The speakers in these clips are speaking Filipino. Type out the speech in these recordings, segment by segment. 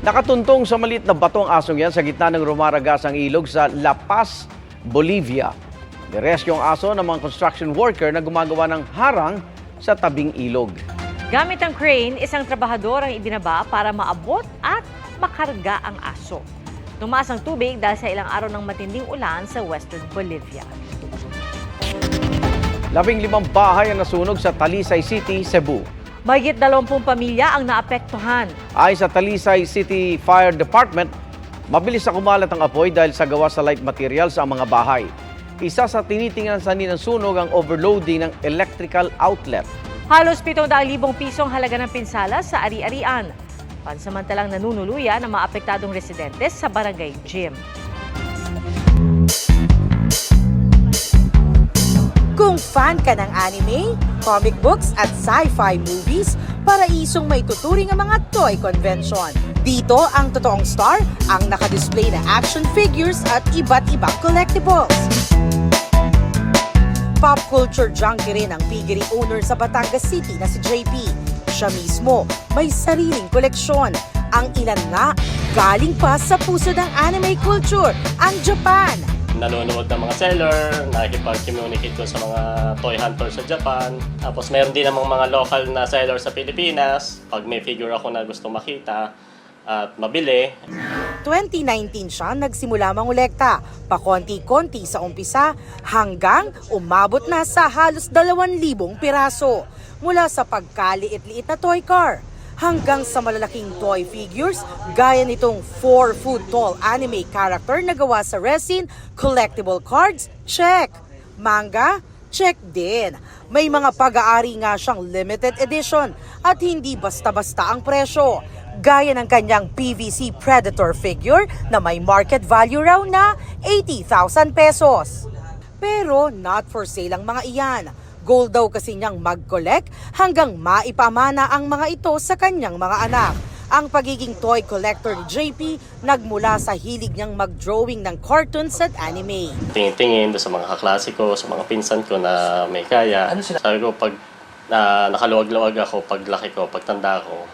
Nakatuntong sa maliit na bato ang asong yan sa gitna ng rumaragasang ilog sa La Paz, Bolivia. Nirescue ang aso ng mga construction worker na gumagawa ng harang sa tabing ilog. Gamit ang crane, isang trabahador ang ibinaba para maabot at makarga ang aso. Tumaas ang tubig dahil sa ilang araw ng matinding ulan sa Western Bolivia. 15 bahay ang nasunog sa Talisay City, Cebu. Mahigit 20 pamilya ang naapektuhan. Ayon sa Talisay City Fire Department, mabilis na kumalat ang apoy dahil sa gawa sa light materials ang mga bahay. Isa sa tinitingnan sa ng sunog ang overloading ng electrical outlet. Halos 700,000 pisong halaga ng pinsala sa ari-arian. Pansamantalang nanunuluyan ang mga apektadong residente sa Barangay Gym. Kung fan ka ng anime, comic books at sci-fi movies, paraisong may tuturing ang mga toy convention. Dito ang totoong star, ang nakadisplay na action figures at iba't ibang collectibles. Pop culture junkie rin ang piggery owner sa Batangas City na si JP. Siya mismo may sariling koleksyon. Ang ilan nga galing pa sa puso ng anime culture, ang Japan. Nanonood ng mga seller, nakikipag-communicate ko sa mga toy hunter sa Japan. Tapos meron din namang mga local na seller sa Pilipinas. Pag may figure ako na gusto makita at mabili. 2019 siya nagsimula mangolekta, pakonti-konti sa umpisa hanggang umabot na sa halos 2,000 piraso. Mula sa pagkaliit-liit na toy car hanggang sa malalaking toy figures gaya nitong 4-foot tall anime character na gawa sa resin, collectible cards, check. Manga, check din. May mga pag-aari nga siyang limited edition at hindi basta-basta ang presyo. Gaya ng kanyang PVC Predator figure na may market value raw na 80,000 pesos. Pero not for sale ang mga iyan. Goal daw kasi niyang mag-collect hanggang maipamana ang mga ito sa kanyang mga anak. Ang pagiging toy collector ni JP nagmula sa hilig niyang mag-drawing ng cartoons at anime. Tingin-tingin doon sa mga kaklase ko, sa mga pinsan ko na may kaya. Sabi ko, pag nakaluwag-luwag ako, paglaki ko, pagtanda ko,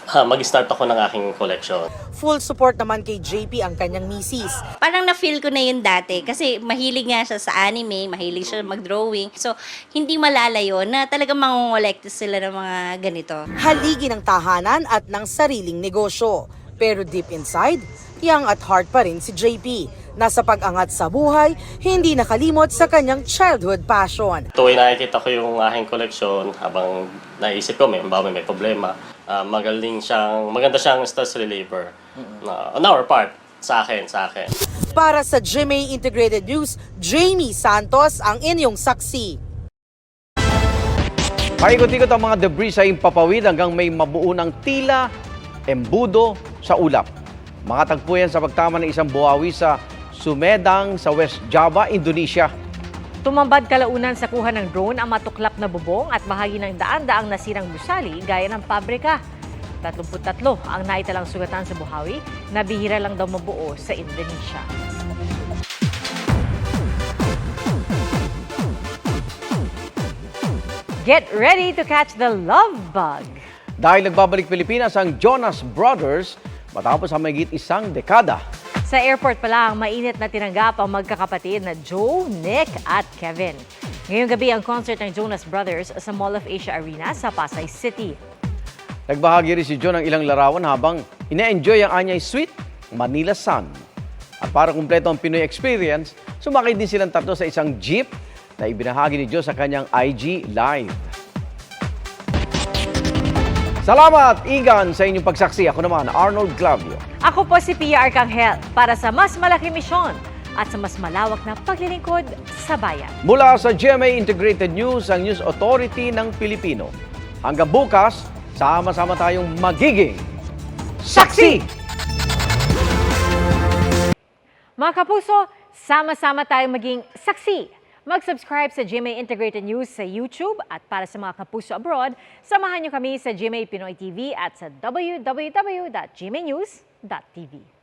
mag-start ako ng aking collection. Full support naman kay JP ang kanyang misis. Parang na-feel ko na yun dati kasi mahilig nga siya sa anime, mahilig siya mag-drawing. So, hindi malalayo na talagang mangongolekta sila ng mga ganito. Haligi ng tahanan at ng sariling negosyo. Pero deep inside, young at heart pa rin si JP. Nasa pag-angat sa buhay, hindi nakalimot sa kanyang childhood passion. Tuwing nakikita ko yung aking collection, habang naisip ko, may problema, maganda siyang stress reliever on our part, sa akin. Para sa GMA Integrated News, Jamie Santos ang inyong saksi. Paikot-ikot ang mga debris sa impapawid hanggang may mabuo ng tila, embudo sa ulap. Mga tagpo yan sa pagtama ng isang buhawi sa Sumedang sa West Java, Indonesia. Tumambad kalaunan sa kuha ng drone ang matuklap na bubong at bahagi ng daan-daang nasirang gusali gaya ng pabrika. 33 ang naitalang sugatan sa buhawi na bihira lang daw mabuo sa Indonesia. Get ready to catch the love bug. Dahil nagbabalik Pilipinas ang Jonas Brothers matapos ang mahigit isang dekada. Sa airport pa lang, mainit na tinanggap ang magkakapatid na Joe, Nick at Kevin. Ngayong gabi ang concert ng Jonas Brothers sa Mall of Asia Arena sa Pasay City. Nagbahagi rin si Joe ng ilang larawan habang ina-enjoy ang anyay sweet Manila Sun. At para kumpleto ang Pinoy experience, sumakay din silang tatlo sa isang jeep na ibinahagi ni Joe sa kanyang IG Live. Salamat, Igan, sa inyong pagsaksi. Ako naman, Arnold Clavio. Ako po si Pia Arcangel para sa mas malaki misyon at sa mas malawak na paglilingkod sa bayan. Mula sa GMA Integrated News, ang News Authority ng Pilipino. Hanggang bukas, sama-sama tayong magiging saksi! Mga kapuso, sama-sama tayong maging saksi. Mag-subscribe sa GMA Integrated News sa YouTube at para sa mga kapuso abroad, samahan niyo kami sa GMA Pinoy TV at sa www.gmanews.tv.